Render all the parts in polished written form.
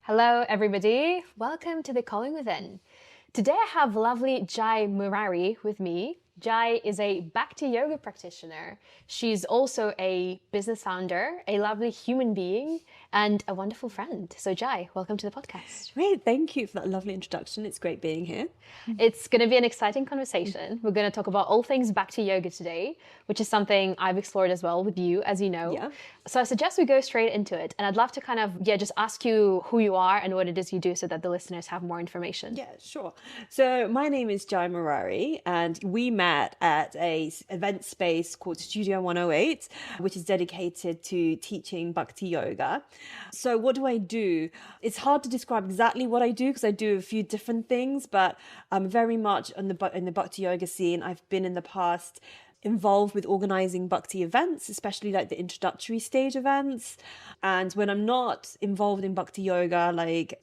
Hello, everybody. Welcome to the Calling Within. Today I have lovely Jai Murari with me. Jai is a Bhakti Yoga practitioner. She's also a business founder, a lovely human being, and a wonderful friend. So Jai, welcome to the podcast. Great, thank you for that lovely introduction. It's great being here. It's going to be an exciting conversation. We're going to talk about all things Bhakti Yoga today, which is something I've explored as well with you, as you know. Yeah. So I suggest we go straight into it. And I'd love to just ask you who you are and what it is you do so that the listeners have more information. Yeah, sure. So my name is Jai Murari, and we met at a event space called Studio 108, which is dedicated to teaching Bhakti Yoga. So what do? It's hard to describe exactly what I do because I do a few different things, but I'm very much in the Bhakti Yoga scene. I've been in the past involved with organizing Bhakti events, especially like the introductory stage events. And when I'm not involved in Bhakti Yoga, like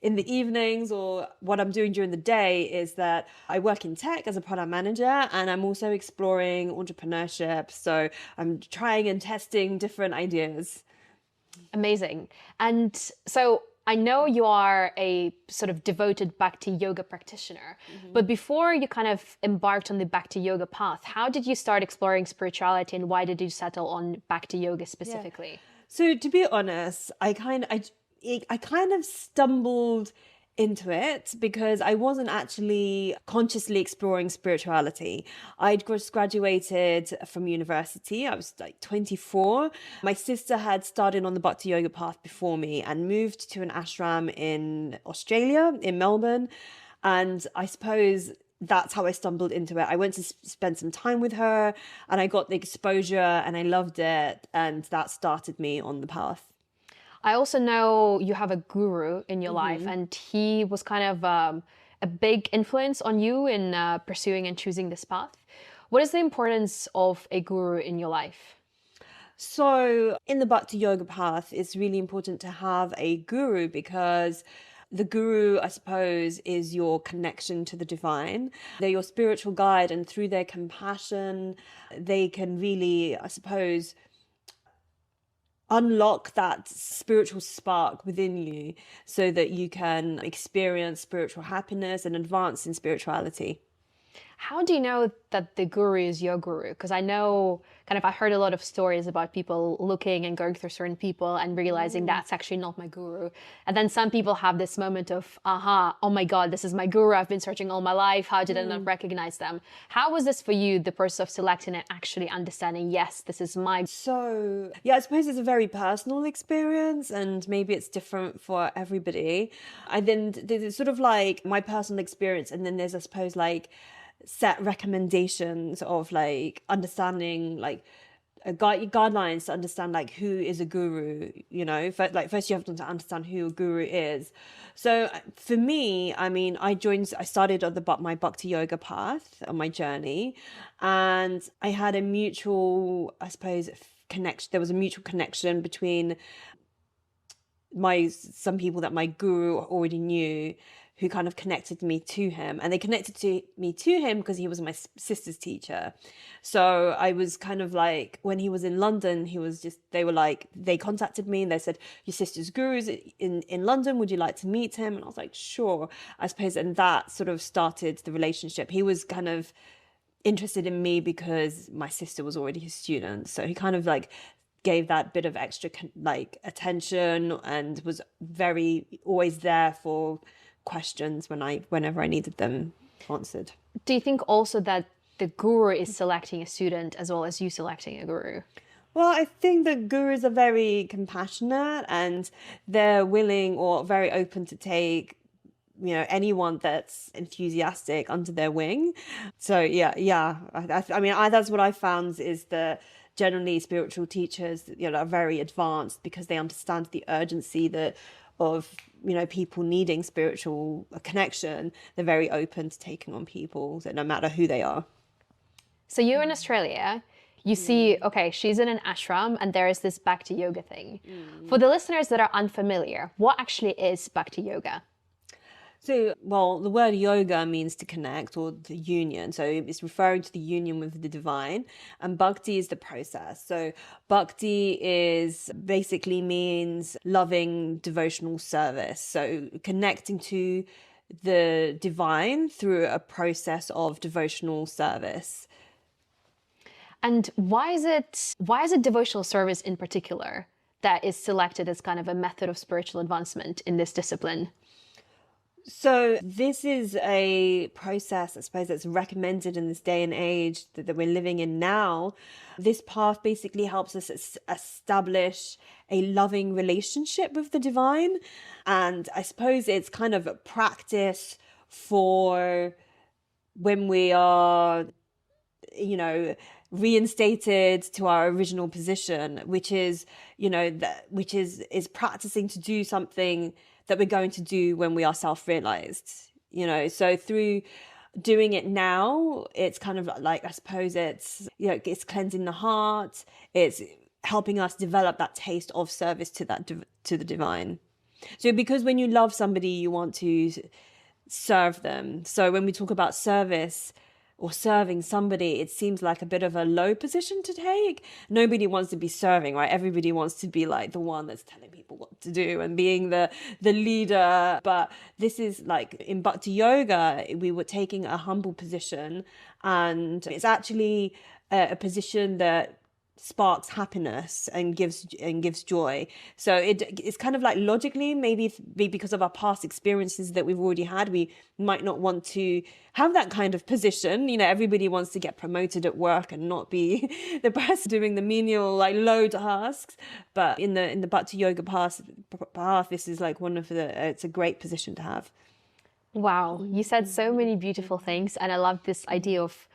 in the evenings, or what I'm doing during the day, is that I work in tech as a product manager, and I'm also exploring entrepreneurship. So I'm trying and testing different ideas. Amazing. And so I know you are a sort of devoted Bhakti Yoga practitioner, but before you kind of embarked on the Bhakti Yoga path, how did you start exploring spirituality and why did you settle on Bhakti Yoga specifically? Yeah. So to be honest, I kind of stumbled into it because I wasn't actually consciously exploring spirituality. I'd just graduated from university. I was like 24. My sister had started on the Bhakti Yoga path before me and moved to an ashram in Australia, in Melbourne. And I suppose that's how I stumbled into it. I went to spend some time with her and I got the exposure and I loved it. And that started me on the path. I also know you have a guru in your life, and he was kind of a big influence on you in pursuing and choosing this path. What is the importance of a guru in your life? So in the Bhakti Yoga path, it's really important to have a guru because the guru, I suppose, is your connection to the divine. They're your spiritual guide, and through their compassion, they can really, I suppose, unlock that spiritual spark within you so that you can experience spiritual happiness and advance in spirituality. How do you know that the guru is your guru? Because I know I heard a lot of stories about people looking and going through certain people and realizing that's actually not my guru. And then some people have this moment of, oh my God, this is my guru. I've been searching all my life. How did I not recognize them? How was this for you, the process of selecting and actually understanding, yes, this is my... So, yeah, I suppose it's a very personal experience and maybe it's different for everybody. And then there's sort of like my personal experience, and then there's, I suppose, like set recommendations of like understanding like guidelines to understand like who is a guru, first you have to understand who a guru is. So for me, I mean, I started on my Bhakti Yoga path on my journey, and I had a mutual, I suppose, connection. There was a mutual connection between some people that my guru already knew, who kind of connected me to him, and they connected me to him because he was my sister's teacher. So I was kind of like, when he was in London, they contacted me and they said, your sister's guru's in London, would you like to meet him? And I was like, sure, I suppose. And that sort of started the relationship. He was kind of interested in me because my sister was already his student. So he kind of like gave that bit of extra attention and was very always there for questions whenever I needed them answered. Do you think also that the guru is selecting a student as well as you selecting a guru? Well, I think that gurus are very compassionate and they're willing or very open to take anyone that's enthusiastic under their wing. So yeah. I mean, that's what I found is that generally spiritual teachers, are very advanced because they understand the urgency of people needing spiritual connection. They're very open to taking on people, so no matter who they are. So you're in Australia, you see, okay, she's in an ashram and there is this Bhakti Yoga thing. For the listeners that are unfamiliar, what actually is Bhakti Yoga? So, well, the word yoga means to connect or the union. So it's referring to the union with the divine. And bhakti is the process. So bhakti is basically means loving devotional service. So connecting to the divine through a process of devotional service. And why is it devotional service in particular that is selected as kind of a method of spiritual advancement in this discipline? So this is a process, I suppose, that's recommended in this day and age that we're living in now. This path basically helps us establish a loving relationship with the divine. And I suppose it's kind of a practice for when we are, reinstated to our original position, which is, is practicing to do something that we're going to do when we are self-realized, so through doing it now, it's kind of like, I suppose it's, it's cleansing the heart. It's helping us develop that taste of service to to the divine. So because when you love somebody, you want to serve them. So when we talk about service or serving somebody, it seems like a bit of a low position to take. Nobody wants to be serving, right? Everybody wants to be like the one that's telling people what to do and being the leader. But this is like in Bhakti Yoga, we were taking a humble position, and it's actually a position that sparks happiness and gives joy. So it's kind of like logically, maybe because of our past experiences that we've already had, we might not want to have that kind of position. Everybody wants to get promoted at work and not be the person doing the menial, like, low tasks. But in the Bhakti Yoga path, this is like it's a great position to have. Wow, you said so many beautiful things, and I love this idea of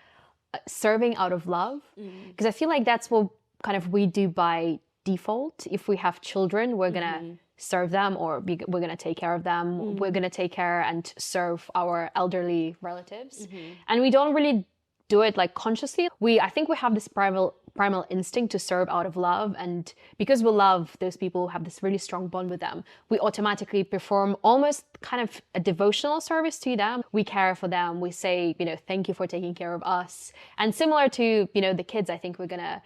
serving out of love, because I feel like that's what kind of we do by default. If we have children, we're gonna serve them, or we're gonna take care of them. We're gonna take care and serve our elderly relatives, and we don't really do it like consciously. I think we have this primal instinct to serve out of love, and because we love those people, have this really strong bond with them, we automatically perform almost kind of a devotional service to them. We care for them, we say, thank you for taking care of us. And similar to, the kids, I think we're gonna,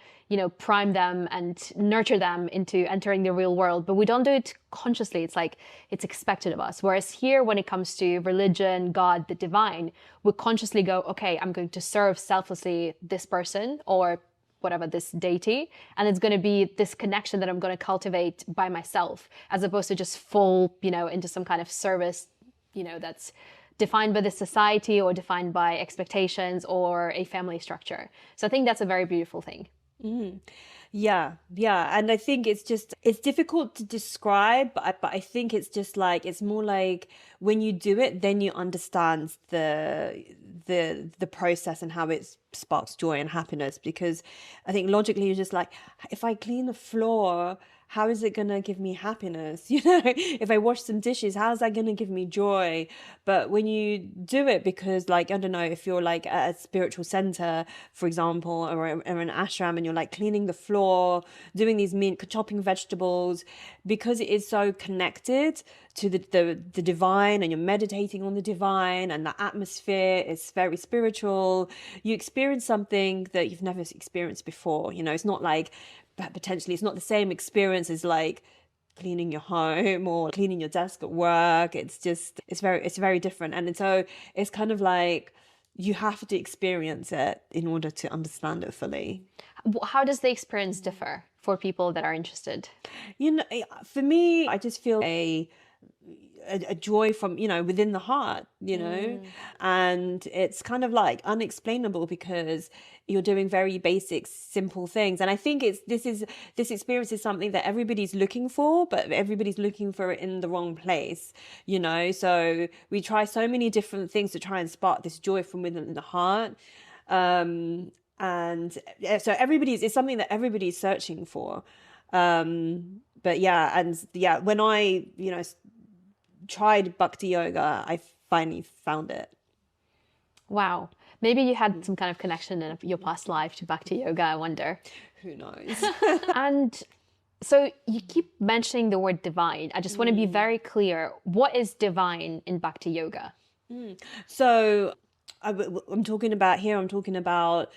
prime them and nurture them into entering the real world, but we don't do it consciously. It's like it's expected of us. Whereas here, when it comes to religion, God, the divine, we consciously go, okay, I'm going to serve selflessly this person or whatever, this deity, and it's going to be this connection that I'm going to cultivate by myself, as opposed to just fall, into some kind of service, that's defined by the society or defined by expectations or a family structure. So I think that's a very beautiful thing. Yeah. And I think it's difficult to describe, but I think it's just like, it's more like when you do it, then you understand the process and how it sparks joy and happiness. Because I think logically you're just like, if I clean the floor, how is it going to give me happiness? If I wash some dishes, how is that going to give me joy? But when you do it, because, like, I don't know, if you're like at a spiritual center, for example, or an ashram, and you're like cleaning the floor, doing these chopping vegetables, because it is so connected to the divine, and you're meditating on the divine, and the atmosphere is very spiritual, you experience something that you've never experienced before. It's not like, potentially it's not the same experience as like cleaning your home or cleaning your desk at work. It's very different. And so it's kind of like you have to experience it in order to understand it fully. How does the experience differ for people that are interested? For me, I just feel a joy from, within the heart, and it's kind of like unexplainable because you're doing very basic, simple things. And I think this experience is something that everybody's looking for, but everybody's looking for it in the wrong place, so we try so many different things to try and spark this joy from within the heart. And so it's something that everybody's searching for. But when I, tried Bhakti Yoga, I finally found it. Wow. Maybe you had some kind of connection in your past life to Bhakti Yoga, I wonder. Who knows? And So you keep mentioning the word divine. I just want to be very clear. What is divine in Bhakti Yoga? So I'm talking about here, I'm talking about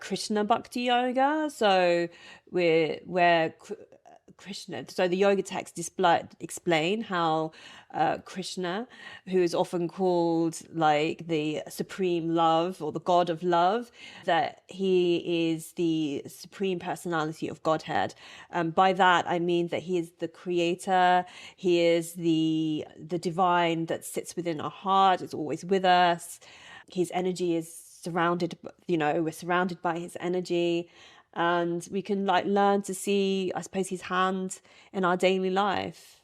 Krishna Bhakti Yoga. So where Krishna, so the yoga text explain how Krishna, who is often called like the supreme love or the god of love, that he is the supreme personality of Godhead. By that I mean that he is the creator, he is the divine that sits within our heart, is always with us. His energy is surrounded, we're surrounded by his energy, and we can like learn to see, I suppose, his hand in our daily life.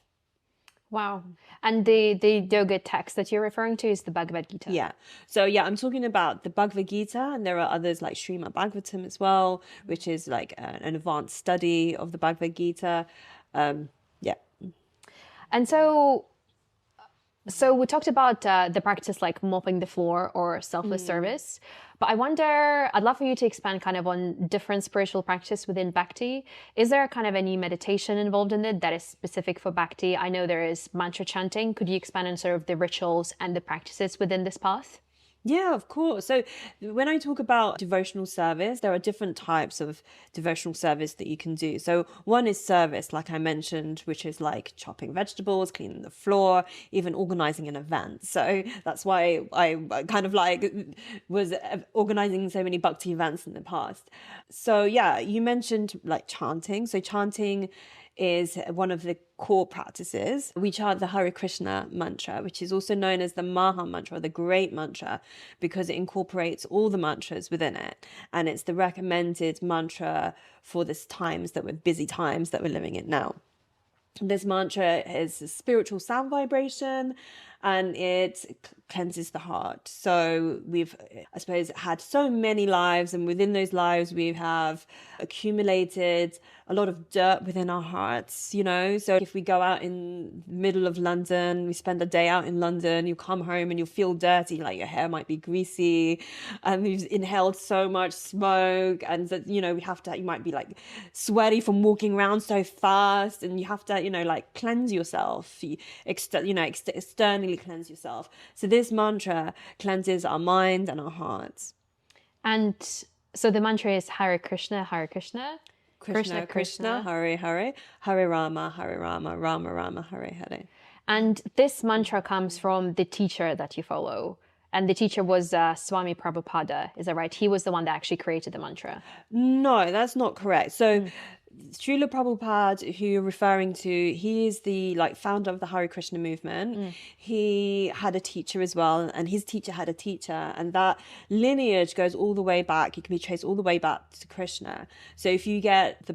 Wow. And the yoga text that you're referring to is the Bhagavad Gita. Yeah. So yeah, I'm talking about the Bhagavad Gita, and there are others like Srimad Bhagavatam as well, which is like an advanced study of the Bhagavad Gita. Yeah. And so we talked about the practice like mopping the floor or selfless service, but I'd love for you to expand kind of on different spiritual practice within Bhakti. Is there kind of any meditation involved in it that is specific for Bhakti? I know there is mantra chanting. Could you expand on sort of the rituals and the practices within this path? Yeah, of course. So when I talk about devotional service, there are different types of devotional service that you can do. So one is service, like I mentioned, which is like chopping vegetables, cleaning the floor, even organizing an event. So that's why I kind of like was organizing so many bhakti events in the past. So yeah, you mentioned like chanting. So chanting is one of the core practices. We chant the Hare Krishna mantra, which is also known as the Maha mantra, the great mantra, because it incorporates all the mantras within it. And it's the recommended mantra for this times that we're busy times that we're living in now. This mantra is a spiritual sound vibration, and it cleanses the heart. So we've, I suppose, had so many lives, and within those lives we have accumulated a lot of dirt within our hearts, So if we go out in the middle of London, we spend a day out in London, you come home and you feel dirty, like your hair might be greasy, and you've inhaled so much smoke, and that, you might be like sweaty from walking around so fast, and you have to, like cleanse yourself, externally cleanse yourself. So this mantra cleanses our mind and our hearts. And so the mantra is Hare Krishna, Hare Krishna. Krishna, Krishna, Hare Hare, Hare Rama, Rama Rama, Hare Hare. And this mantra comes from the teacher that you follow. And the teacher was Swami Prabhupada, is that right? He was the one that actually created the mantra. No, that's not correct. So Srila Prabhupada, who you're referring to, he is the founder of the Hare Krishna movement. He had a teacher as well, and his teacher had a teacher, and that lineage goes all the way back. It can be traced all the way back to Krishna. So if you get the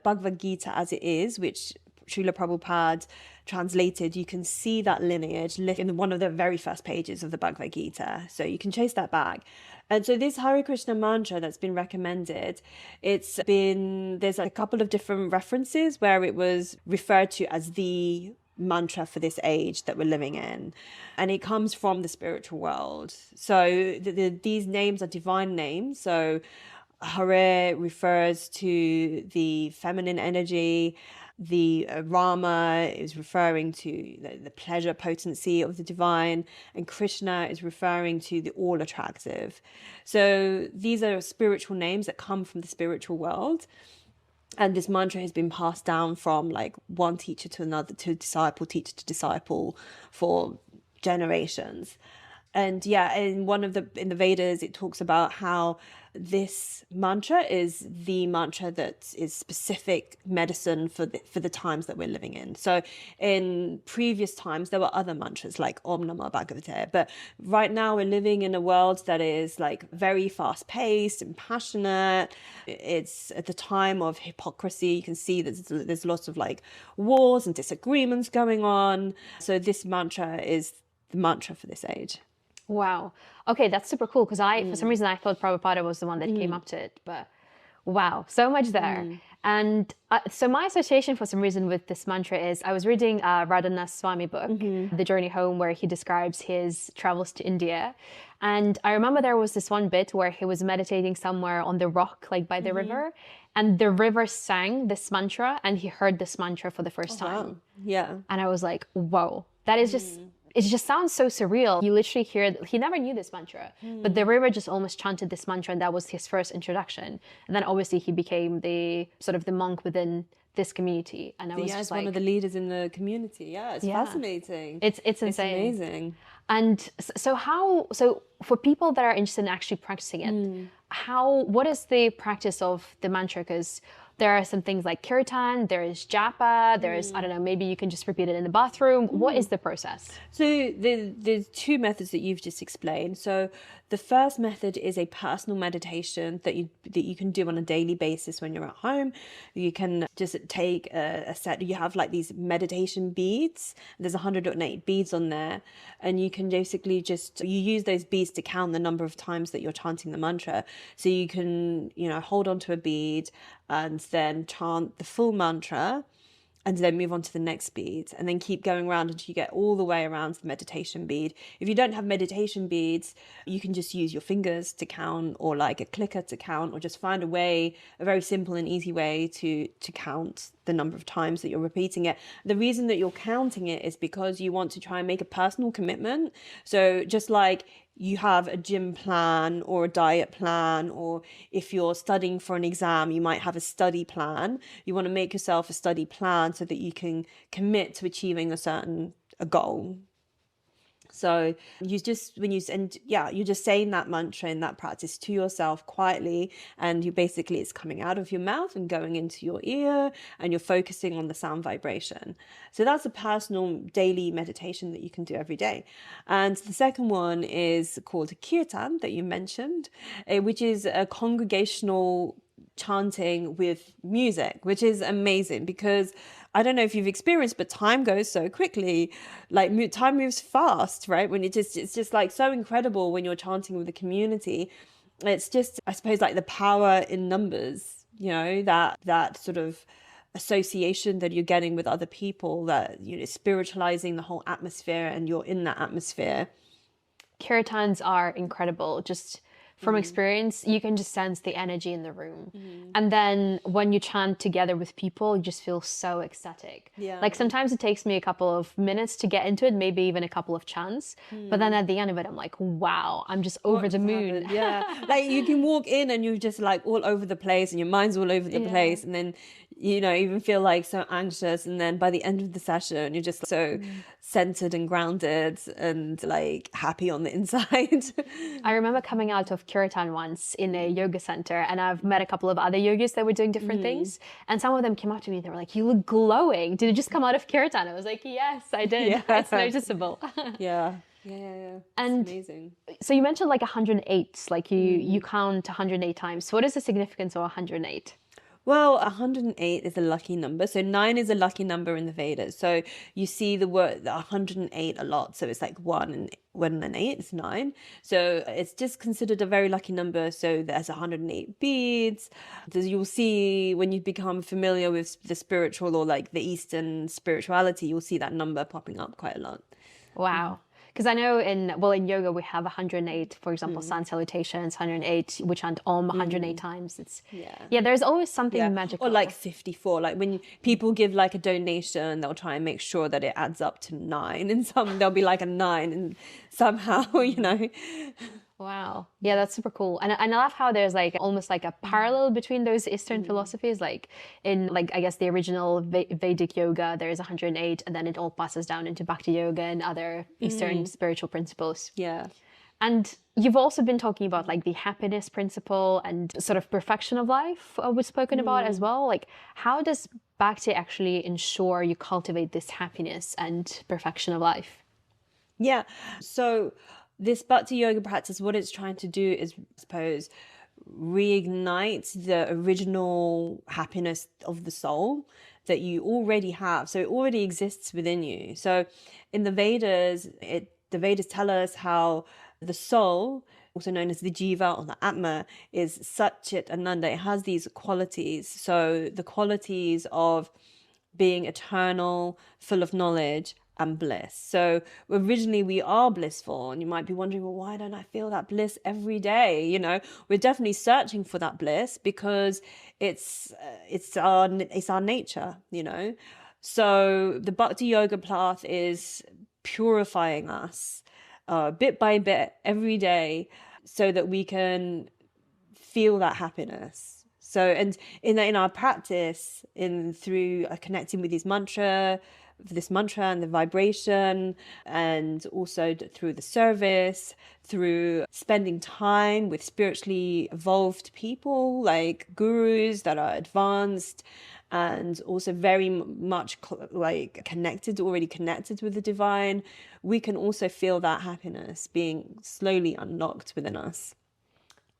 Bhagavad Gita as it is, which Srila Prabhupada translated, you can see that lineage in one of the very first pages of the Bhagavad Gita. So you can chase that back. And so this Hare Krishna mantra that's been recommended, there's a couple of different references where it was referred to as the mantra for this age that we're living in. And it comes from the spiritual world. So these names are divine names. So Hare refers to the feminine energy. The Rama is referring to the pleasure potency of the divine, and Krishna is referring to the all-attractive. So these are spiritual names that come from the spiritual world. And this mantra has been passed down from one teacher to another, to disciple, teacher to disciple, for generations. And yeah, in the Vedas, it talks about how this mantra is the mantra that is specific medicine for the times that we're living in. So in previous times, there were other mantras like Om Namah Bhagavate. But right now we're living in a world that is very fast paced and passionate. It's at the time of hypocrisy. You can see that there's lots of wars and disagreements going on. So this mantra is the mantra for this age. Wow. Okay, that's super cool, because for some reason I thought Prabhupada was the one that came up to it. But Wow, so much there. And so my association for some reason with this mantra is I was reading Radhanath Swami book, The Journey Home, where he describes his travels to India. And I remember there was this one bit where he was meditating somewhere on the rock, like by the river, and the river sang this mantra, and he heard this mantra for the first time. Wow. Yeah. And I was like, whoa, that is just, it just sounds so surreal. You literally hear, he never knew this mantra, but the river just almost chanted this mantra, and that was his first introduction. And then obviously he became the sort of the monk within this community. And I was just like, one of the leaders in the community. Yeah, it's fascinating. It's insane. It's amazing. And so for people that are interested in actually practicing it, what is the practice of the mantra? Because there are some things like kirtan, there is japa, there's, I don't know, maybe you can just repeat it in the bathroom. What is the process? So there's two methods that you've just explained. So the first method is a personal meditation that you can do on a daily basis when you're at home. You can just take a set. You have like these meditation beads. There's 108 beads on there, and you can basically you use those beads to count the number of times that you're chanting the mantra. So you can hold on to a bead and then chant the full mantra, and then move on to the next bead, and then keep going around until you get all the way around the meditation bead. If you don't have meditation beads, you can just use your fingers to count, or like a clicker to count, or just find a very simple and easy way to count the number of times that you're repeating it. The reason that you're counting it is because you want to try and make a personal commitment. So just like you have a gym plan or a diet plan, or if you're studying for an exam, you might have a study plan. You want to make yourself a study plan so that you can commit to achieving a goal. So you're just saying that mantra in that practice to yourself quietly, and it's coming out of your mouth and going into your ear, and you're focusing on the sound vibration. So that's a personal daily meditation that you can do every day. And the second one is called a kirtan that you mentioned, which is a congregational chanting with music, which is amazing because I don't know if you've experienced, but time goes so quickly. Like time moves fast, right? When it's just like so incredible when you're chanting with the community. It's just, I suppose, like the power in numbers, that sort of association that you're getting with other people, that, spiritualizing the whole atmosphere, and you're in that atmosphere. Kirtans are incredible. Just from experience, you can just sense the energy in the room. And then when you chant together with people, you just feel so ecstatic. Yeah. Like sometimes it takes me a couple of minutes to get into it, maybe even a couple of chants. But then at the end of it, I'm like, wow, I'm just over the moon. Yeah. Like you can walk in and you're just like all over the place, and your mind's all over the place. And then, even feel like so anxious. And then by the end of the session, you're just so centered and grounded and like happy on the inside. I remember coming out of kirtan once in a yoga center, and I've met a couple of other yogis that were doing different things, and some of them came up to me and they were like, you look glowing, did it just come out of kirtan? I was like, yes, I did. Yeah. It's noticeable. Yeah. And it's amazing. So you mentioned like 108, like you count 108 times. So what is the significance of 108? Well, 108 is a lucky number. So 9 is a lucky number in the Vedas. So you see the word 108 a lot. So it's like 1 and 8 is 9. So it's just considered a very lucky number. So there's 108 beads. You'll see when you become familiar with the spiritual, or like the Eastern spirituality, you'll see that number popping up quite a lot. Wow. Because I know in yoga we have 108, for example, sun salutations, 108, we chant Om 108 times. There's always something magical. Or like 54, like when people give like a donation, they'll try and make sure that it adds up to 9, and there'll be like a 9, and somehow, Wow. Yeah, that's super cool. And I love how there's like almost like a parallel between those Eastern philosophies. Like in I guess the original Vedic yoga, there is 108, and then it all passes down into Bhakti Yoga and other Eastern spiritual principles. Yeah. And you've also been talking about like the happiness principle and sort of perfection of life was spoken about as well. Like how does Bhakti actually ensure you cultivate this happiness and perfection of life? Yeah. So this Bhakti Yoga practice, what it's trying to do is, I suppose, reignite the original happiness of the soul that you already have. So it already exists within you. So in the Vedas, the Vedas tell us how the soul also known as the Jiva or the Atma, is Satchit Ananda. It has these qualities. So the qualities of being eternal, full of knowledge, and bliss. So originally we are blissful, and you might be wondering, well, why don't I feel that bliss every day? You know, we're definitely searching for that bliss because it's our nature, you know. So the Bhakti Yoga path is purifying us bit by bit every day so that we can feel that happiness. So, and in our practice, through connecting with this mantra and the vibration, and also through the service, through spending time with spiritually evolved people like gurus that are advanced, and also very much like already connected with the divine, we can also feel that happiness being slowly unlocked within us.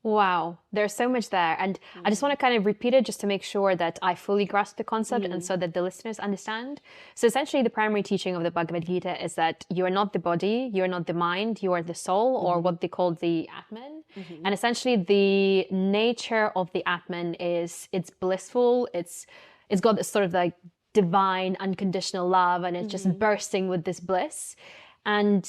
Wow, there's so much there. And I just want to kind of repeat it just to make sure that I fully grasp the concept and so that the listeners understand. So essentially, the primary teaching of the Bhagavad Gita is that you are not the body, you are not the mind, you are the soul, or what they call the Atman. And essentially, the nature of the Atman is it's blissful, it's got this sort of like divine, unconditional love, and it's just bursting with this bliss. And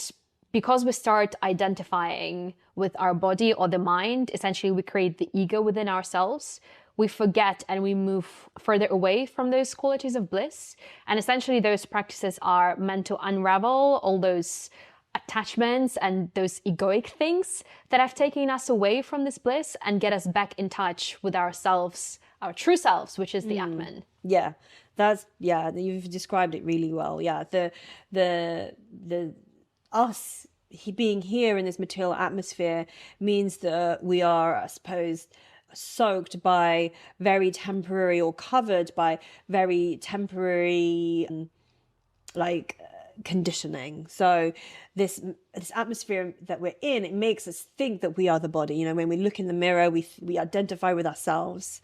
because we start identifying with our body or the mind, essentially we create the ego within ourselves. We forget and we move further away from those qualities of bliss. And essentially those practices are meant to unravel all those attachments and those egoic things that have taken us away from this bliss and get us back in touch with ourselves, our true selves, which is the Atman. Yeah, you've described it really well. Yeah, the us being here in this material atmosphere means that we are, I suppose, soaked by very temporary, or covered by very temporary conditioning. So this atmosphere that we're in, it makes us think that we are the body. You know, when we look in the mirror, we identify with ourselves,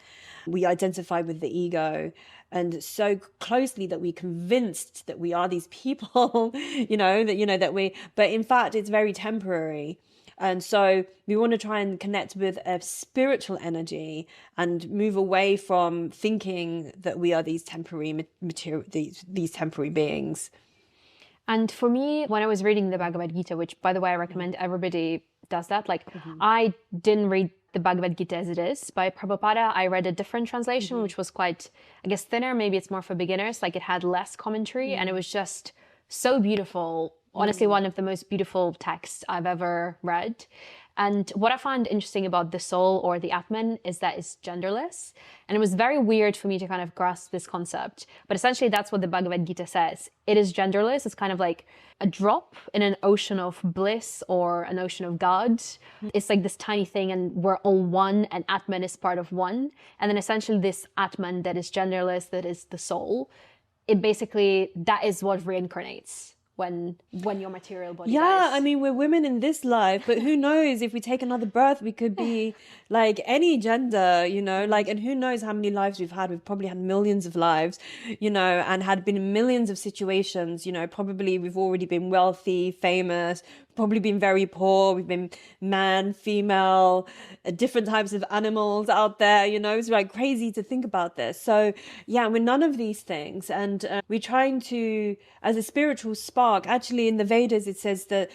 we identify with the ego, and so closely that we're convinced that we are these people, but in fact it's very temporary. And so we want to try and connect with a spiritual energy and move away from thinking that we are these temporary material, these temporary beings. And for me, when I was reading the Bhagavad Gita, which by the way, I recommend everybody does that. Like I didn't read the Bhagavad Gita as it is by Prabhupada. I read a different translation, which was quite, I guess, thinner. Maybe it's more for beginners. Like it had less commentary and it was just so beautiful. Honestly, one of the most beautiful texts I've ever read. And what I found interesting about the soul or the Atman is that it's genderless. And it was very weird for me to kind of grasp this concept. But essentially, that's what the Bhagavad Gita says. It is genderless. It's kind of like a drop in an ocean of bliss or an ocean of God. It's like this tiny thing and we're all one, and Atman is part of one. And then essentially this Atman that is genderless, that is the soul, it basically, that is what reincarnates when your material body dies. I mean, we're women in this life, but who knows, if we take another birth, we could be like any gender, and who knows how many lives we've had. We've probably had millions of lives, and had been in millions of situations. Probably we've already been wealthy, famous, probably been very poor. We've been man, female, different types of animals out there. It's like crazy to think about this. So yeah, we're none of these things, and we're trying to, as a spiritual spark. Actually, in the Vedas, it says that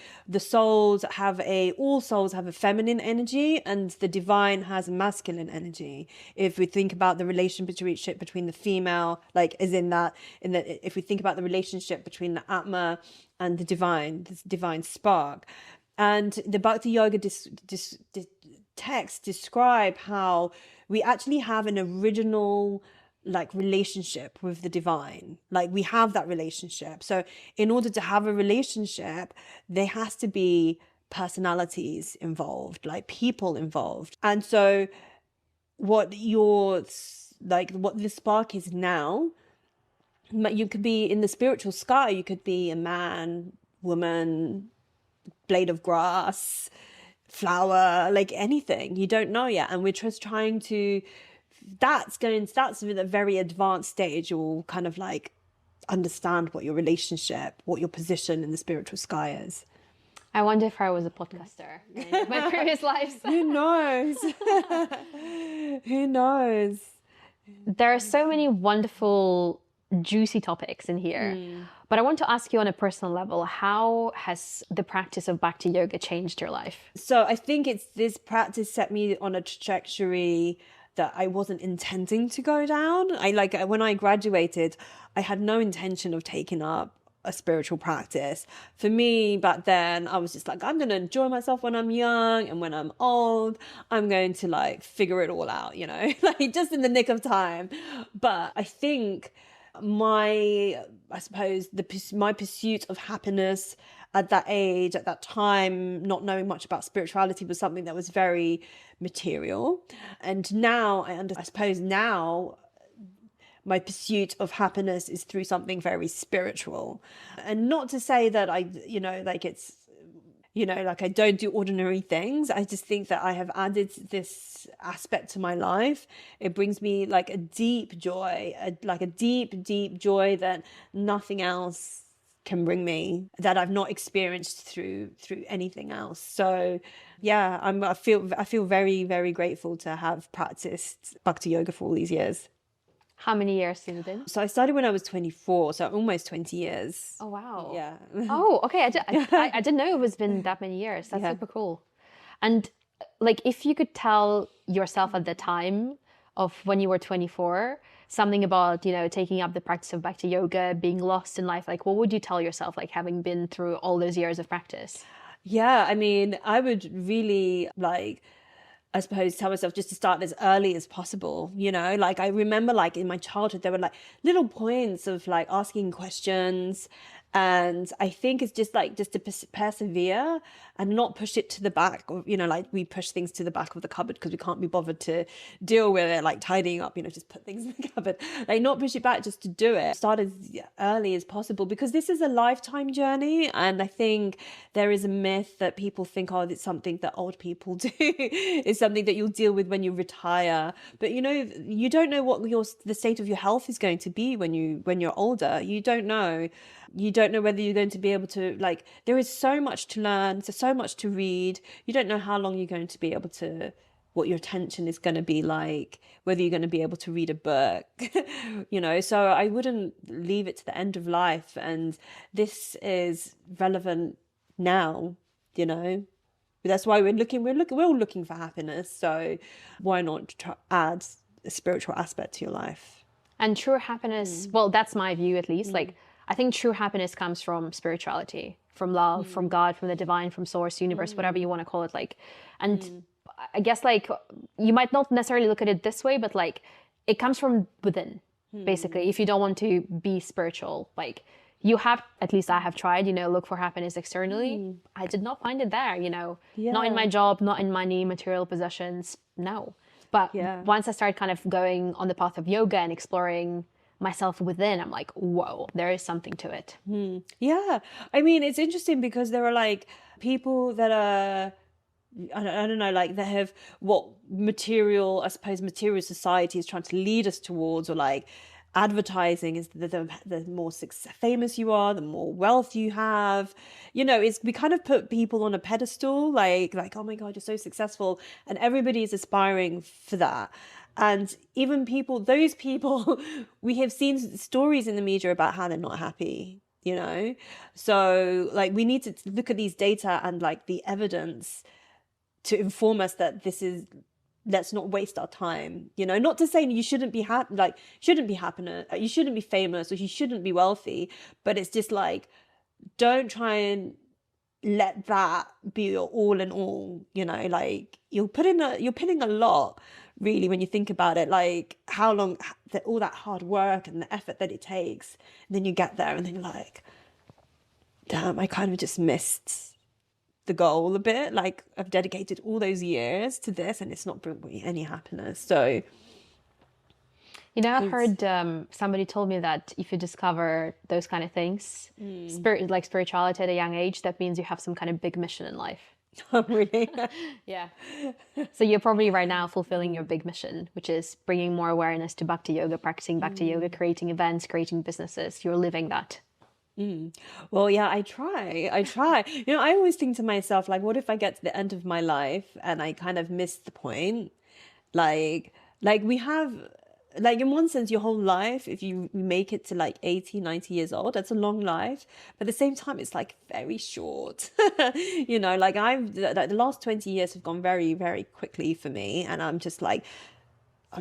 all souls have a feminine energy, and the divine has a masculine energy. If we think about the relationship between the female, if we think about the relationship between the Atma and the divine, this divine spark. And the Bhakti Yoga text describe how we actually have an original relationship with the divine. We have that relationship. So in order to have a relationship, there has to be personalities involved, people involved. And so what the spark is now, you could be in the spiritual sky, you could be a man, woman, blade of grass, flower, anything. You don't know yet. And we're just trying to, that's with a very advanced stage. You'll kind of understand what your relationship, what your position in the spiritual sky is. I wonder if I was a podcaster in my previous lives. Who knows? Who knows? There are so many wonderful, juicy topics in here. But I want to ask you on a personal level, how has the practice of Bhakti Yoga changed your life? So I think it's this practice set me on a trajectory that I wasn't intending to go down. When I graduated, I had no intention of taking up a spiritual practice. For me back then, I was just like, I'm going to enjoy myself when I'm young, and when I'm old, I'm going to like figure it all out, like just in the nick of time. But I think my pursuit of happiness at that age, at that time, not knowing much about spirituality, was something that was very material. And now I suppose now my pursuit of happiness is through something very spiritual. And not to say that I don't do ordinary things. I just think that I have added this aspect to my life. It brings me like a deep joy, a deep joy that nothing else can bring me, that I've not experienced through anything else. So yeah, I feel very, very grateful to have practiced Bhakti Yoga for all these years. How many years has it been? So I started when I was 24, so almost 20 years. Oh, wow. Yeah. Oh, okay. I didn't know it was been that many years. That's super cool. And like, if you could tell yourself at the time of when you were 24, something about, taking up the practice of Bhakti Yoga, being lost in life, like what would you tell yourself, like having been through all those years of practice? Yeah, I mean, I would really I suppose tell myself just to start as early as possible, like I remember like in my childhood, there were like little points of like asking questions. And I think it's just to persevere and not push it to the back, or, like we push things to the back of the cupboard because we can't be bothered to deal with it, like tidying up, just put things in the cupboard, like not push it back, just to do it. Start as early as possible, because this is a lifetime journey. And I think there is a myth that people think, oh, it's something that old people do. It's something that you'll deal with when you retire. But, you don't know what the state of your health is going to be when you're older. You don't know. You don't know whether you're going to be able to, there is so much to learn, so much to read. You don't know how long you're going to be able to, what your attention is going to be like, whether you're going to be able to read a book, so I wouldn't leave it to the end of life. And this is relevant now, That's why we're all looking for happiness. So why not add a spiritual aspect to your life? And true happiness, well, that's my view at least. I think true happiness comes from spirituality, from love, from God, from the divine, from source, universe, whatever you want to call it. And I guess you might not necessarily look at it this way, but it comes from within, basically. If you don't want to be spiritual, you have, at least I have tried, look for happiness externally. I did not find it there, not in my job, not in money, material possessions, no. But once I started kind of going on the path of yoga and exploring myself within, I'm like, whoa, there is something to it. Yeah. I mean, it's interesting because there are people that are, I don't know, that have what material society is trying to lead us towards, or advertising is the more famous you are, the more wealth you have. We kind of put people on a pedestal, like, oh my God, you're so successful. And everybody is aspiring for that. And even those people, we have seen stories in the media about how they're not happy, So we need to look at these data and the evidence to inform us that let's not waste our time, not to say you shouldn't be happy, shouldn't be happiness, you shouldn't be famous, or you shouldn't be wealthy, but it's just don't try and let that be your all in all, you're putting a lot, really, when you think about it, how long all that hard work and the effort that it takes, and then you get there and then you're like, damn, I kind of just missed the goal a bit. I've dedicated all those years to this and it's not bringing me any happiness. So I heard somebody told me that if you discover those kind of things, spirituality at a young age, that means you have some kind of big mission in life. Oh, really? Yeah. So you're probably right now fulfilling your big mission, which is bringing more awareness to Bhakti Yoga, practicing Bhakti Yoga, creating events, creating businesses. You're living that. Well, yeah, I try. I always think to myself, like, what if I get to the end of my life and I kind of miss the point? Like, like we have, like in one sense, your whole life, if you make it to like 80, 90 years old, that's a long life. But at the same time, it's like very short. Like like the last 20 years have gone very, very quickly for me. And I'm just like,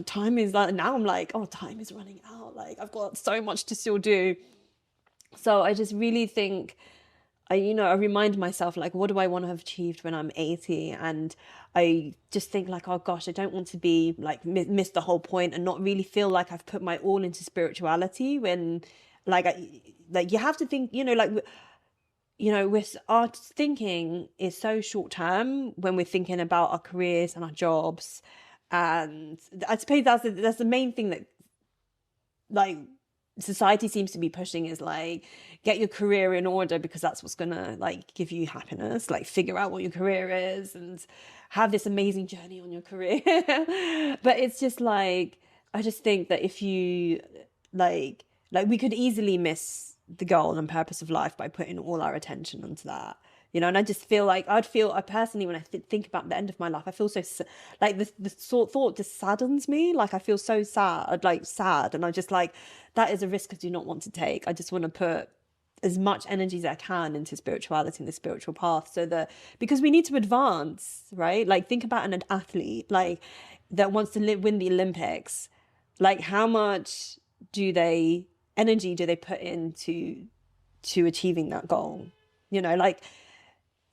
time is like, now I'm like, oh, time is running out. Like I've got so much to still do. So I just really think I remind myself, like, what do I want to have achieved when I'm 80? And I just think like, oh gosh, I don't want to be like miss the whole point and not really feel like I've put my all into spirituality when like like you have to think, our thinking is so short term when we're thinking about our careers and our jobs. And I suppose that's the main thing that like society seems to be pushing, is like, get your career in order because that's what's gonna like give you happiness, like figure out what your career is and have this amazing journey on your career. But it's just like, I just think that if you like we could easily miss the goal and purpose of life by putting all our attention onto that. And I just feel like I personally, when I think about the end of my life, I feel so like the thought just saddens me. Like I feel so sad, and I'm just like, that is a risk I do not want to take. I just want to put as much energy as I can into spirituality and the spiritual path, so that, because we need to advance, right? Like think about an athlete like that wants to win the Olympics. Like how much energy do they put into achieving that goal? Like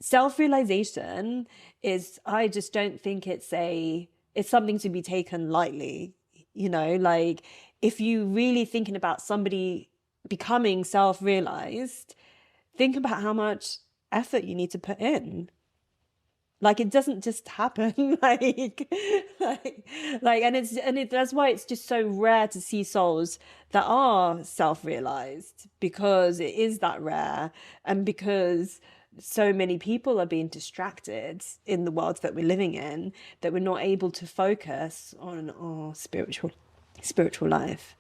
self-realization is, I just don't think it's something to be taken lightly. Like if you really thinking about somebody becoming self-realized, think about how much effort you need to put in. Like it doesn't just happen. And that's why it's just so rare to see souls that are self-realized, because it is that rare, and because so many people are being distracted in the world that we're living in, that we're not able to focus on our spiritual life.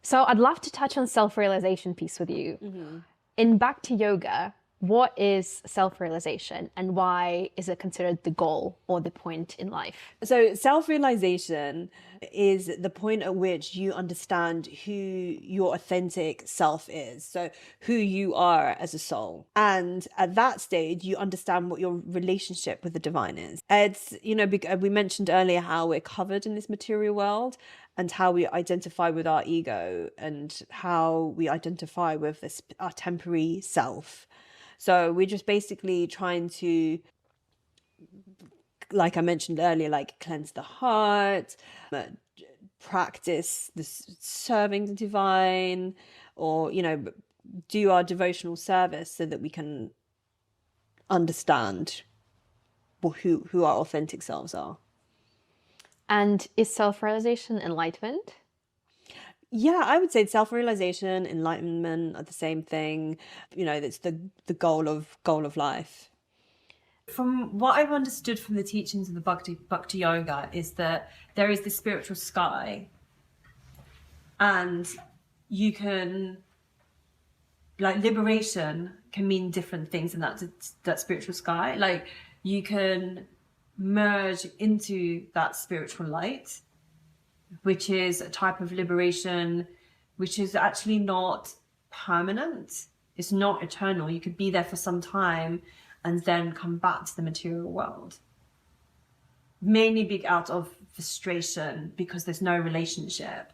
So I'd love to touch on self-realization piece with you. In Bhakti Yoga, what is self-realization and why is it considered the goal or the point in life? So self-realization is the point at which you understand who your authentic self is. So who you are as a soul. And at that stage, you understand what your relationship with the divine is. It's, we mentioned earlier how we're covered in this material world, and how we identify with our ego, and how we identify with our temporary self. So we're just basically trying to, like I mentioned earlier, like cleanse the heart, practice the serving the divine, or, do our devotional service so that we can understand who our authentic selves are. And is self-realization enlightenment? Yeah, I would say self-realization, enlightenment are the same thing. It's the goal of life. From what I've understood from the teachings of the Bhakti Yoga is that there is this spiritual sky, and you can, like, liberation can mean different things in that spiritual sky. Like you can merge into that spiritual light, which is a type of liberation which is actually not permanent. It's not eternal. You could be there for some time and then come back to the material world. Mainly big out of frustration because there's no relationship.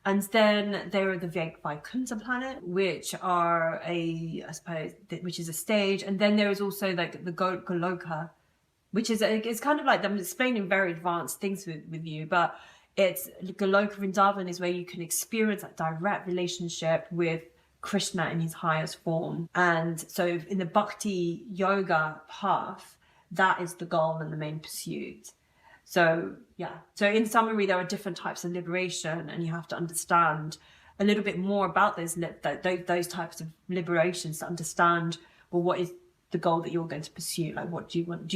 And then there are the Vaikuntha planet, which are which is a stage. And then there is also like the Goloka, which is, it's kind of like, I'm explaining very advanced things with you, but it's Goloka Vrindavan is where you can experience that direct relationship with Krishna in his highest form. And so in the Bhakti Yoga path, that is the goal and the main pursuit. So yeah, so in summary, there are different types of liberation, and you have to understand a little bit more about those types of liberations to understand, well, what is the goal that you're going to pursue? Like, what do you want?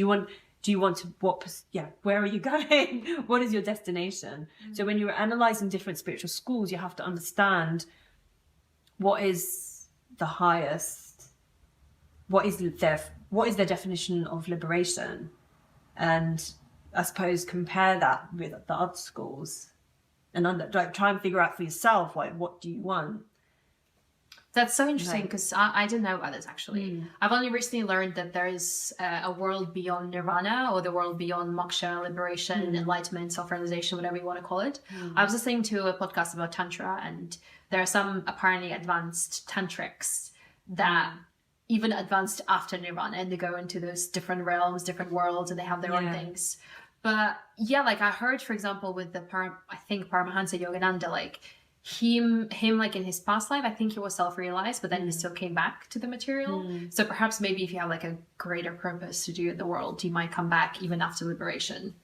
Where are you going? What is your destination? Mm-hmm. So when you're analyzing different spiritual schools, you have to understand what is the highest, what is their definition of liberation, and I suppose compare that with the other schools, and like try and figure out for yourself, like, what do you want? That's so interesting, because I didn't know about this, actually. I've only recently learned that there is a world beyond nirvana, or the world beyond moksha, liberation, enlightenment, self-realization, whatever you want to call it. I was listening to a podcast about Tantra, and there are some apparently advanced tantrics that even advanced after nirvana, and they go into those different realms, different worlds, and they have their own things. But yeah, like I heard, for example, with the I think Paramahansa Yogananda, like him like in his past life, I think he was self-realized, but then he still came back to the material. So perhaps maybe if you have like a greater purpose to do in the world, you might come back even after liberation.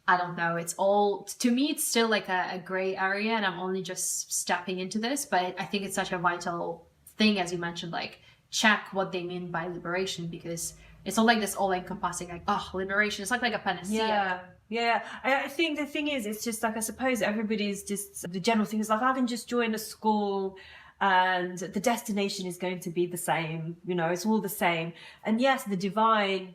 I don't know. It's all, to me, it's still like a gray area, and I'm only just stepping into this, but I think it's such a vital thing, as you mentioned, like check what they mean by liberation, because it's not like this all-encompassing, like, oh, liberation. It's like a panacea. Yeah. I think the thing is, it's just like, I suppose everybody's just, the general thing is like, I can just join a school and the destination is going to be the same, it's all the same. And yes, the divine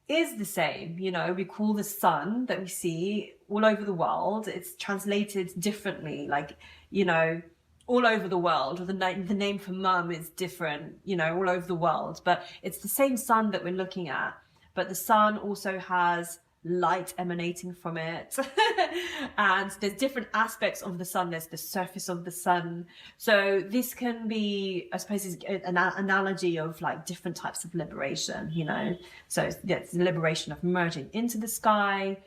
is the same, we call the sun that we see all over the world, it's translated differently, like, all over the world, or the name for mum is different, all over the world, but it's the same sun that we're looking at. But the sun also has light emanating from it. And there's different aspects of the sun. There's the surface of the sun. So this can be, I suppose, is an analogy of like different types of liberation, So it's the liberation of merging into the sky,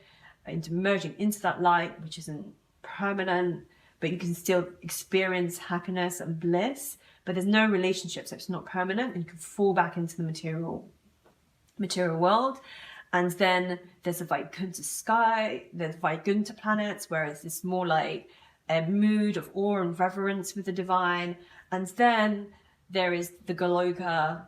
merging into that light, which isn't permanent, but you can still experience happiness and bliss, but there's no relationship, so it's not permanent, and you can fall back into the material world. And then there's a Vaikuntha sky, there's Vaikuntha planets, where it's more like a mood of awe and reverence with the divine. And then there is the Goloka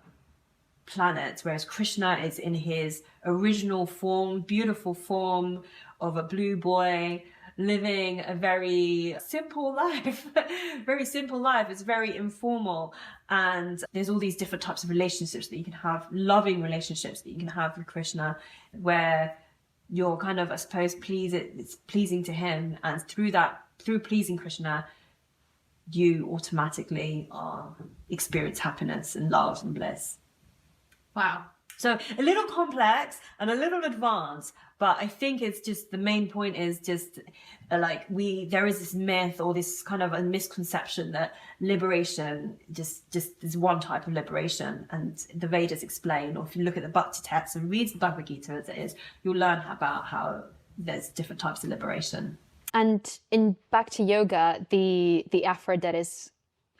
planet, whereas Krishna is in his original form, beautiful form of a blue boy, living a very simple life. It's very informal, and there's all these different types of relationships that you can have, loving relationships that you can have with Krishna, where you're kind of, I suppose, it's pleasing to him, and through pleasing Krishna, you automatically experience happiness and love and bliss. Wow. So a little complex and a little advanced, but I think it's just, the main point is just like there is this myth, or this kind of a misconception that liberation just is one type of liberation, and the Vedas explain, or if you look at the Bhakti text and read the Bhagavad Gita as it is, you'll learn about how there's different types of liberation. And in Bhakti Yoga, the effort that is,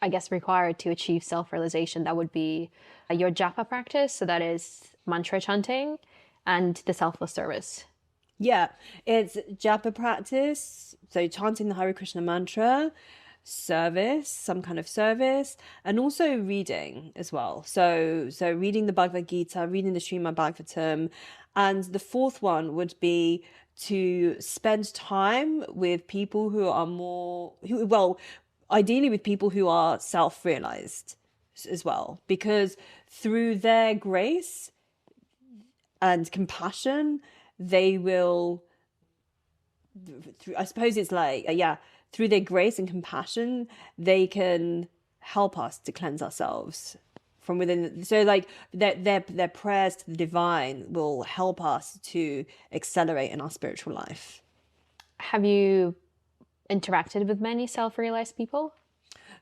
I guess, required to achieve self-realization, that would be your japa practice, so that is mantra chanting, and the selfless service. Yeah, it's japa practice, so chanting the Hare Krishna mantra, service, some kind of service, and also reading as well. So reading the Bhagavad Gita, reading the Srimad Bhagavatam, and the fourth one would be to spend time with people who are ideally with people who are self-realized as well, because through their grace and compassion, they will, I suppose it's like, through their grace and compassion, they can help us to cleanse ourselves from within. So like their prayers to the divine will help us to accelerate in our spiritual life. Have you interacted with many self-realized people?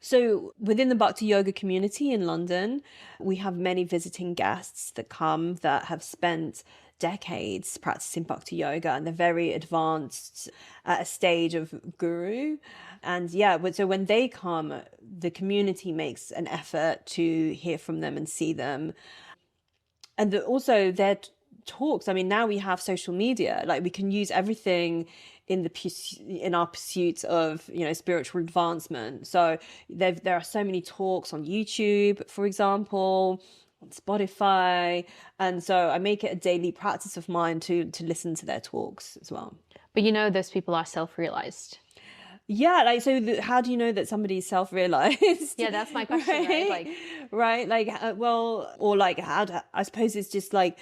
So within the Bhakti Yoga community in London, we have many visiting guests that come that have spent decades practicing Bhakti Yoga, and they're very advanced at a stage of guru. And so when they come, the community makes an effort to hear from them and see them. And also their talks, I mean, now we have social media, like we can use everything in our pursuit of spiritual advancement. So there are so many talks on YouTube, for example, on Spotify, and so I make it a daily practice of mine to listen to their talks as well. But those people are self-realized. Yeah, like so. How do you know that somebody's self-realized? Yeah, that's my question, right? Like, Right, like well, or like I suppose it's just like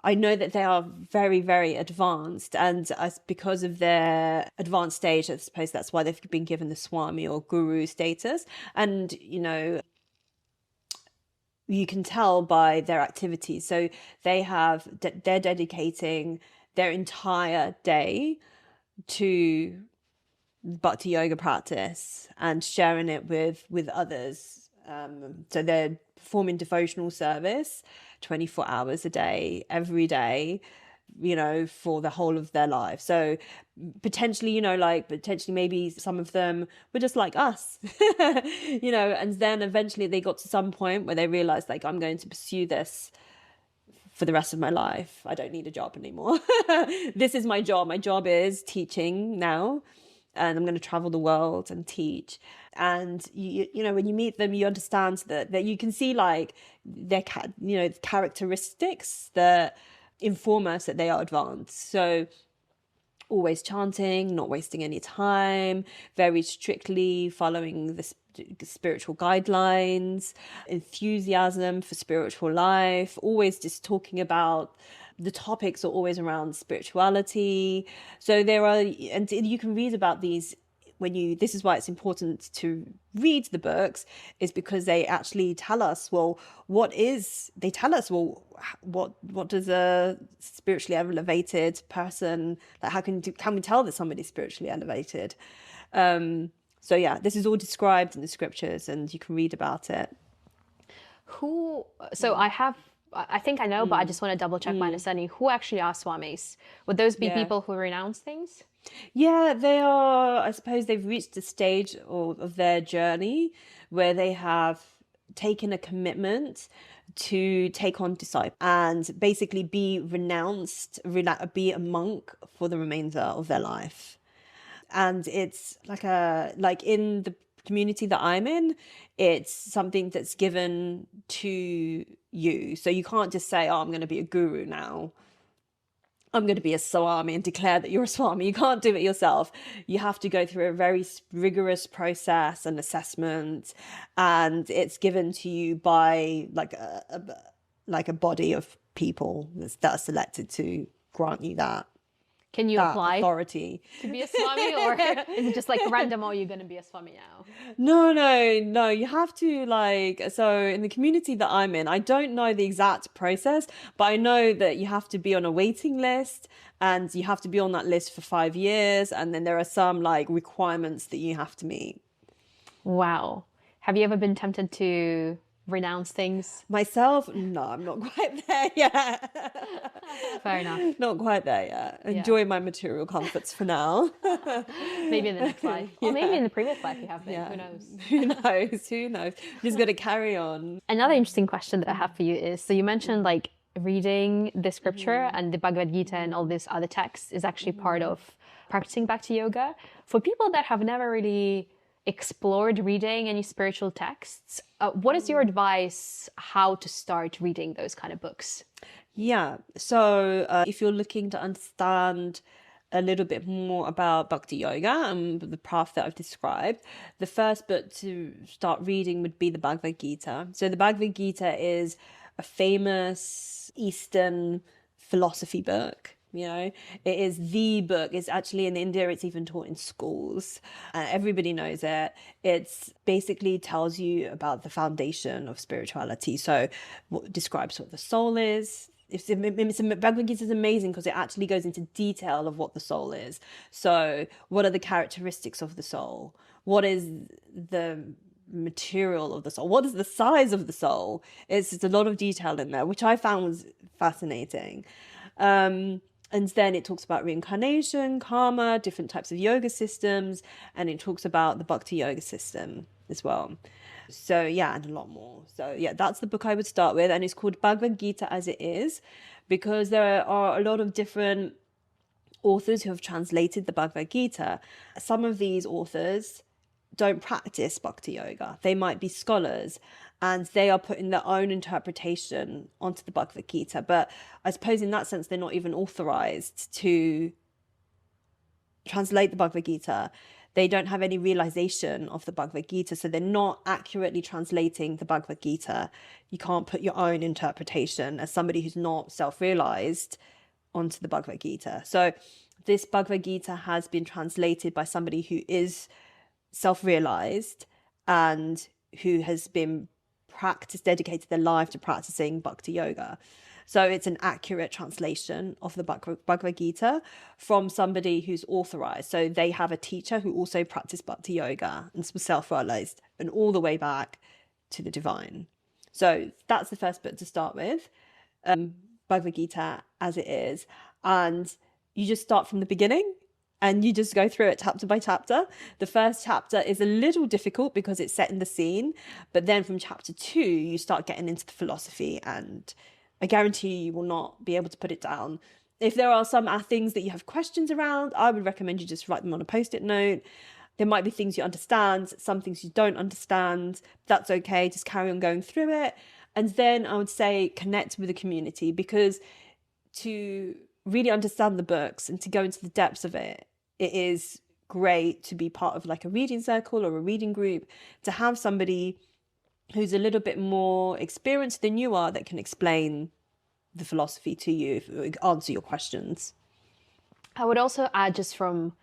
I know that they are very, very advanced, and as because of their advanced stage, I suppose that's why they've been given the Swami or Guru status. And you can tell by their activities. So they're dedicating their entire day to Bhakti Yoga practice and sharing it with others. So they're performing devotional service 24 hours a day, every day, for the whole of their life. So potentially, potentially maybe some of them were just like us, and then eventually they got to some point where they realized, like, I'm going to pursue this for the rest of my life. I don't need a job anymore. This is my job. My job is teaching now, and I'm going to travel the world and teach. And when you meet them, you understand that you can see like their characteristics that inform us that they are advanced. So always chanting, not wasting any time, very strictly following the spiritual guidelines, enthusiasm for spiritual life, always just talking about the topics are always around spirituality. So there are, and you can read about these this is why it's important to read the books, is because they actually tell us, what does a spiritually elevated person, like, can we tell that somebody's spiritually elevated? So yeah, this is all described in the scriptures and you can read about it. So I think I know, but I just want to double check my understanding. Who actually are Swamis? Would those be people who renounce things? Yeah, they are. I suppose they've reached a stage of their journey where they have taken a commitment to take on disciples and basically be be a monk for the remainder of their life. And it's like in the community that I'm in, it's something that's given to you. So you can't just say, oh, I'm going to be a guru now. I'm going to be a Swami and declare that you're a Swami. You can't do it yourself. You have to go through a very rigorous process and assessment, and it's given to you by like a body of people that are selected to grant you that. Can you apply authority to be a Swami, or is it just like random? Oh, you're going to be a Swami now? No. You have to so in the community that I'm in, I don't know the exact process, but I know that you have to be on a waiting list and you have to be on that list for 5 years. And then there are some like requirements that you have to meet. Wow. Have you ever been tempted to renounce things? Myself? No, I'm not quite there yet. Fair enough. Not quite there yet. Enjoy my material comforts for now. Maybe in the next life. Or maybe in the previous life you have been. Yeah. Who knows? Who knows? Just got to carry on. Another interesting question that I have for you is, so you mentioned like reading the scripture and the Bhagavad Gita and all these other texts is actually part of practicing Bhakti Yoga. For people that have never really explored reading any spiritual texts, what is your advice how to start reading those kind of books? Yeah, so if you're looking to understand a little bit more about Bhakti Yoga and the path that I've described, the first book to start reading would be the Bhagavad Gita. So the Bhagavad Gita is a famous Eastern philosophy book. It is the book. It's actually in India, it's even taught in schools. Everybody knows it. It's basically tells you about the foundation of spirituality. So what describes what the soul is. Bhagavad Gita is amazing because it actually goes into detail of what the soul is. So what are the characteristics of the soul? What is the material of the soul? What is the size of the soul? It's a lot of detail in there, which I found was fascinating. And then it talks about reincarnation, karma, different types of yoga systems, and it talks about the Bhakti Yoga system as well. So yeah, and a lot more. So yeah, that's the book I would start with, and it's called Bhagavad Gita as it is, because there are a lot of different authors who have translated the Bhagavad Gita. Some of these authors don't practice Bhakti Yoga. They might be scholars, and they are putting their own interpretation onto the Bhagavad Gita. But I suppose in that sense, they're not even authorized to translate the Bhagavad Gita. they don't have any realization of the Bhagavad Gita. So they're not accurately translating the Bhagavad Gita. You can't put your own interpretation as somebody who's not self-realized onto the Bhagavad Gita. So this Bhagavad Gita has been translated by somebody who is self-realized and who has been dedicated their life to practicing Bhakti Yoga. So it's an accurate translation of the Bhagavad Gita from somebody who's authorized. So they have a teacher who also practiced Bhakti Yoga and was self-realized and all the way back to the divine. So that's the first book to start with, Bhagavad Gita as it is. And you just start from the beginning and you just go through it chapter by chapter. The first chapter is a little difficult because it's set in the scene. But then from chapter 2, you start getting into the philosophy, and I guarantee you will not be able to put it down. If there are some things that you have questions around, I would recommend you just write them on a post-it note. There might be things you understand, some things you don't understand. That's okay. Just carry on going through it. And then I would say connect with the community, because to really understand the books and to go into the depths of it, it is great to be part of like a reading circle or a reading group, to have somebody who's a little bit more experienced than you are that can explain the philosophy to you, answer your questions. I would also add, just from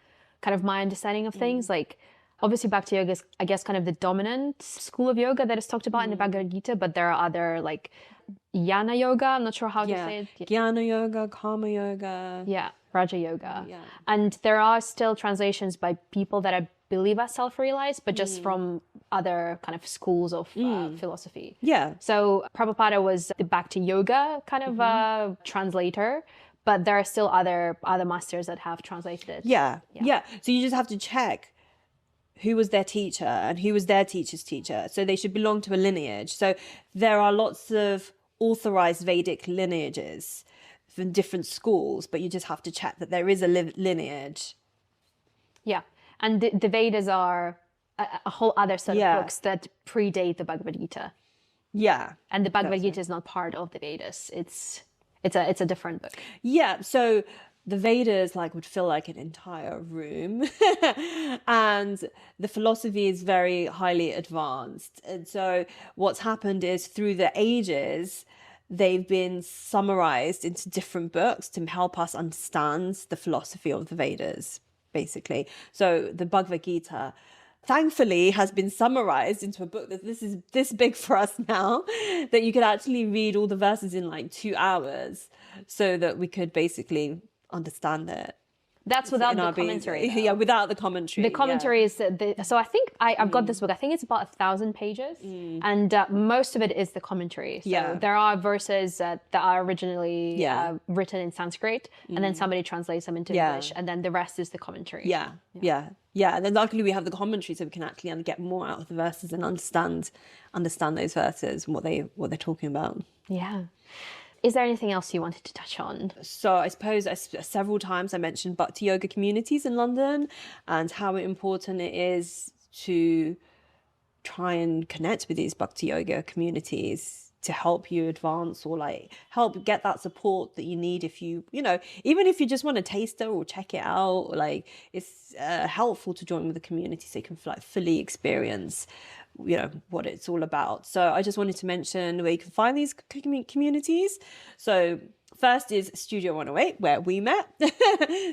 kind of my understanding of things, like obviously Bhakti Yoga is, I guess, kind of the dominant school of yoga that is talked about in the Bhagavad Gita, but there are other like Jnana Yoga, I'm not sure how to say it. Jnana Yoga, Karma Yoga. Yeah, Raja Yoga. Yeah. And there are still translations by people that I believe are self-realized, but just from other kind of schools of philosophy. Yeah. So Prabhupada was the Bhakti Yoga kind of translator, but there are still other masters that have translated it. Yeah. So you just have to check who was their teacher and who was their teacher's teacher. So they should belong to a lineage. So there are lots of authorized Vedic lineages from different schools, but you just have to check that there is a lineage. Yeah. And the Vedas are a whole other set of books that predate the Bhagavad Gita. Yeah. And the Bhagavad Gita is not part of the Vedas. It's a different book. Yeah. So the Vedas would fill like an entire room and the philosophy is very highly advanced. And so what's happened is through the ages, they've been summarized into different books to help us understand the philosophy of the Vedas, basically. So the Bhagavad Gita, thankfully, has been summarized into a book that this is this big for us now, that you could actually read all the verses in like 2 hours, so that we could basically understand it. That's without the commentary. Yeah, without the commentary. The commentary is so I think I've got this book. I think it's about 1,000 pages, and most of it is the commentary. So there are verses that are originally written in Sanskrit, and then somebody translates them into English, and then the rest is the commentary. Yeah. And then luckily we have the commentary, so we can actually get more out of the verses and understand those verses and what they're talking about. Yeah. Is there anything else you wanted to touch on? So I suppose several times I mentioned Bhakti Yoga communities in London and how important it is to try and connect with these Bhakti Yoga communities to help you advance or help get that support that you need if you even if you just want to taste it or check it out, it's helpful to join with a community so you can fully experience what it's all about. So I just wanted to mention where you can find these communities. So first is Studio 108, where we met.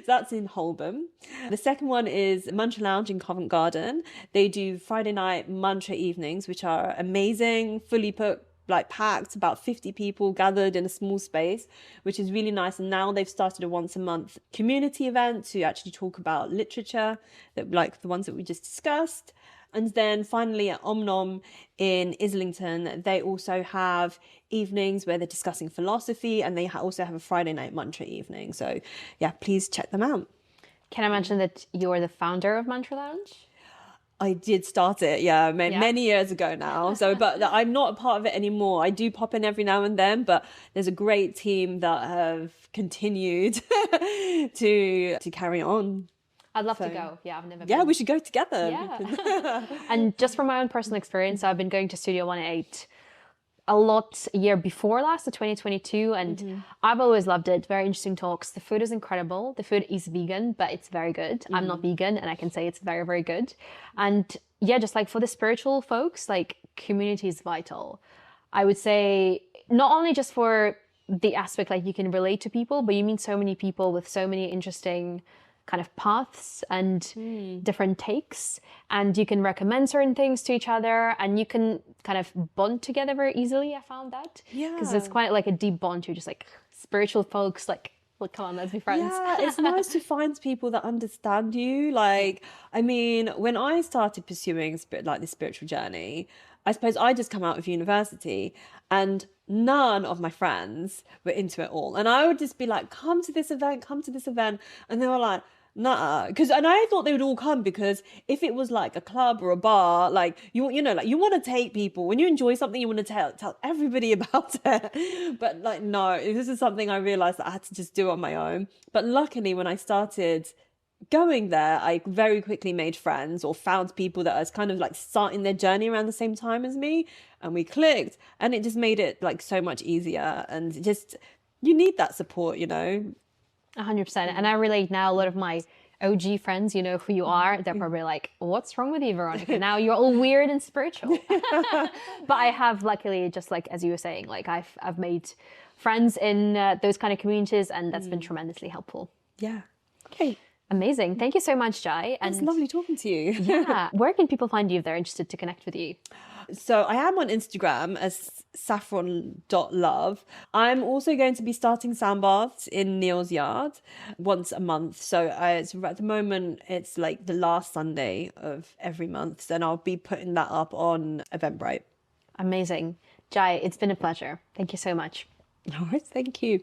That's in Holborn. The second one is Mantra Lounge in Covent Garden. They do Friday night mantra evenings, which are amazing, fully packed, about 50 people gathered in a small space, which is really nice. And now they've started a once a month community event to actually talk about literature, like the ones that we just discussed. And then finally at Om in Islington, they also have evenings where they're discussing philosophy, and they also have a Friday night mantra evening. So yeah, please check them out. Can I mention that you're the founder of Mantra Lounge? I did start it, many years ago now. So, but I'm not a part of it anymore. I do pop in every now and then, but there's a great team that have continued to carry on. I'd love to go. Yeah, I've never been. Yeah, we should go together. Yeah. And just from my own personal experience, I've been going to Studio 108 a lot a year before last, so 2022, and I've always loved it. Very interesting talks. The food is incredible. The food is vegan, but it's very good. I'm not vegan, and I can say it's very, very good. And yeah, just like for the spiritual folks, like community is vital. I would say not only just for the aspect like you can relate to people, but you meet so many people with so many interesting kind of paths and different takes, and you can recommend certain things to each other, and you can kind of bond together very easily. I found that because it's quite like a deep bond. You're just like spiritual folks, like, well, come on, let's be friends. Yeah, it's nice to find people that understand you. Like, I mean, when I started pursuing like this spiritual journey, I suppose I just come out of university and none of my friends were into it all. And I would just be like, come to this event, come to this event. And they were like, nah, and I thought they would all come because if it was like a club or a bar, like you know, like you want to take people when you enjoy something, you want to tell everybody about it. But like, no, this is something I realized that I had to just do on my own. But luckily, when I started going there, I very quickly made friends or found people that was kind of like starting their journey around the same time as me, and we clicked, and it just made it like so much easier. And just, you need that support, you know. 100%. And I relate now. A lot of my OG friends, you know who you are, they're probably like, what's wrong with you, Veronica? Now you're all weird and spiritual. But I have, luckily, just like as you were saying, like I've made friends in those kind of communities, and that's been tremendously helpful. Yeah. Okay. Amazing. Thank you so much, Jai. It's lovely talking to you. Yeah. Where can people find you if they're interested to connect with you? So I am on Instagram as saffron.love. I'm also going to be starting sound baths in Neil's yard once a month. So at the moment, it's like the last Sunday of every month. Then I'll be putting that up on Eventbrite. Amazing. Jai, it's been a pleasure. Thank you so much. No worries. Thank you.